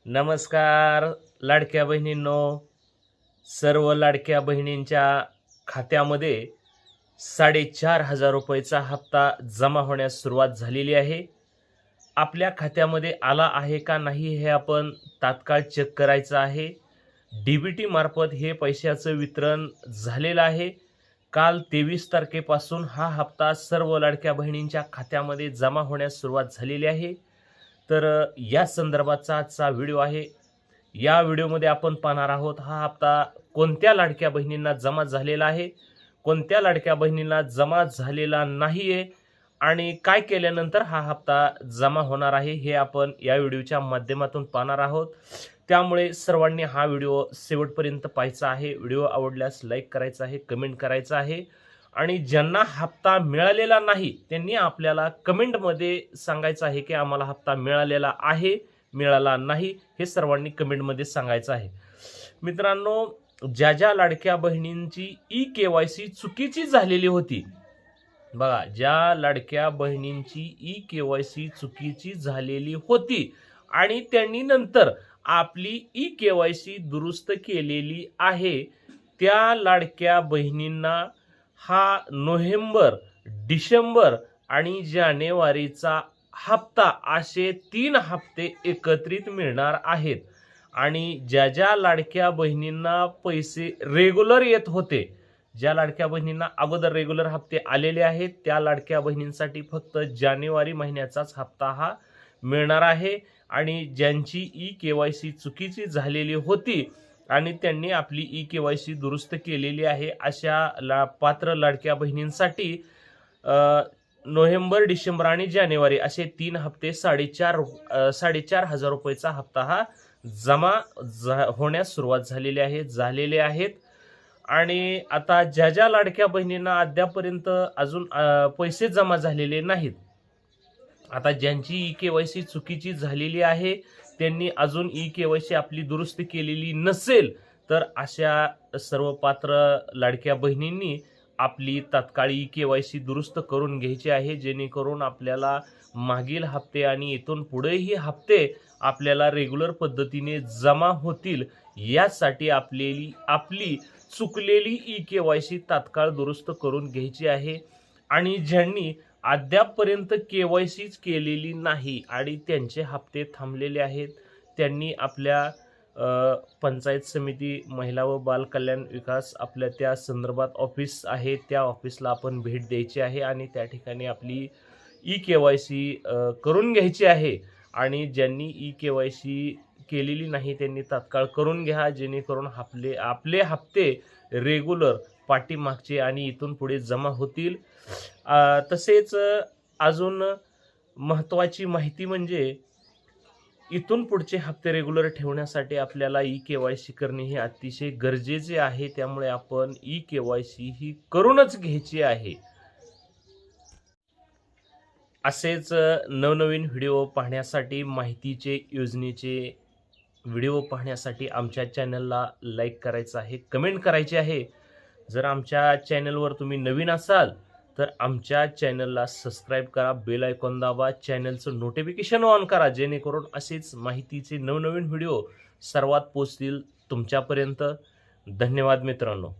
नमस्कार लाडक्या बहिणींनो, सर्व लाडक्या बहिणींच्या खात्यामध्ये 4,500 रुपयाचा हप्ता जमा होण्यास सुरुवात झालेली आहे. आपल्या खात्यामध्ये आला आहे का नाही हे आपण तात्काळ चेक करायचं आहे. डीबीटी मार्फत हे पैशाचं वितरण झालेलं आहे. काल 23 तारखेपासून हा हप्ता सर्व लाडक्या बहिणींच्या खात्यामध्ये जमा होण्यास सुरुवात झालेली आहे. तर या संदर्भाचा आजचा व्हिडिओ आहे. या व्हिडिओमध्ये आपण पाहणार आहोत हा हप्ता कोणत्या लाडक्या बहिणींना जमा झालेला आहे, कोणत्या लाडक्या बहिणींना जमा झालेला नाहीये आणि काय केल्यानंतर हा हप्ता जमा होणार आहे हे आपण या व्हिडिओच्या माध्यमातून पाहणार आहोत. त्यामुळे सर्वांनी हा व्हिडिओ शेवटपर्यंत पाहायचा आहे. व्हिडिओ आवडल्यास लाईक करायचा आहे, कमेंट करायचं आहे आणि ज्यांना हप्ता मिळालेला नाही त्यांनी आपल्याला कमेंटमध्ये सांगायचं आहे की आम्हाला हप्ता मिळालेला आहे, मिळाला नाही, हे सर्वांनी कमेंटमध्ये सांगायचं आहे. मित्रांनो, ज्या ज्या लाडक्या बहिणींची ई-केवायसी चुकीची झालेली होती, बघा, ज्या लाडक्या बहिणींची ई-केवायसी चुकीची झालेली होती आणि त्यांनी नंतर आपली ई-केवायसी दुरुस्त केलेली आहे, त्या लाडक्या बहिणींना हा नोव्हेंबर, डिसेंबर आणि जानेवारीचा हप्ता असे 3 हप्ते एकत्रित मिळणार आहेत. आणि ज्या ज्या लाडक्या बहिणींना पैसे रेग्युलर येत होते, ज्या लाडक्या बहिणींना अगोदर रेग्युलर हप्ते आलेले आहेत, त्या लाडक्या बहिणींसाठी फक्त जानेवारी महिन्याचाच हप्ता हा मिळणार आहे. आणि ज्यांची ई-केवायसी चुकीची झालेली होती आणि त्यांनी आपली ई-केवायसी दुरुस्त केलेली आहे, अशा पात्र लाडक्या बहिणींसाठी नोव्हेंबर, डिसेंबर आणि जानेवारी असे 3 हप्ते 4,500 रुपयाचा हप्ता हा जमा होण्यास सुरुवात झालेले आहेत. आणि आता ज्या ज्या लाडक्या बहिणींना अद्यापर्यंत अजून पैसे जमा झालेले नाहीत, आता ज्यांची ई-केवायसी चुकीची झालेली आहे, त्यांनी अजून ई-केवायसी आपली दुरुस्त केलेली नसेल, तर अशा सर्व पात्र लाडक्या बहिणींनी आपली तात्काळ ई-केवायसी दुरुस्त करून घ्यायची आहे, जेणेकरून आपल्याला मागील हप्ते आणि इथून पुढेही हप्ते आपल्याला रेग्युलर पद्धतीने जमा होतील. यासाठी आपली चुकलेली ई-केवायसी तात्काळ दुरुस्त करून घ्यायची आहे. आणि ज्यांनी अद्यापपर्यंत केवायसीच केलेली नाही आणि त्यांचे हप्ते थांबलेले आहेत, त्यांनी आपल्या पंचायत समिती, महिला व बाल कल्याण विकास, आपल्या त्या संदर्भात ऑफिस आहे, त्या ऑफिसला आपण भेट द्यायची आहे आणि त्या ठिकाणी आपली ई-केवायसी करून घ्यायची आहे. आणि ज्यांनी ई-केवायसी केलेली नाही त्यांनी तात्काळ करून घ्या, जेणेकरून आपले हप्ते रेग्युलर पाठीमागचे आणि इथून पुढे जमा होतील. तसेच अजून महत्त्वाची माहिती म्हणजे इथून पुढचे हप्ते रेग्युलर ठेवण्यासाठी आपल्याला ई-केवायसी करणे हे अतिशय गरजेचे आहे. त्यामुळे आपण ई-केवायसी ही करूनच घ्यायची आहे. असेच नवनवीन व्हिडिओ पाहण्यासाठी, माहितीचे, योजनेचे व्हिडिओ पाहण्यासाठी आमच्या चॅनलला लाईक करायचं आहे, कमेंट करायचे आहे. जर आमच्या चॅनलवर तुम्ही नवीन असाल तर आमच्या चॅनलला सबस्क्राईब करा, बेल आयकॉन दाबा, चॅनलचं नोटिफिकेशन ऑन करा, जेणेकरून असेच माहितीचे नवनवीन व्हिडिओ सर्वात पोहोचतील तुमच्यापर्यंत. धन्यवाद मित्रांनो.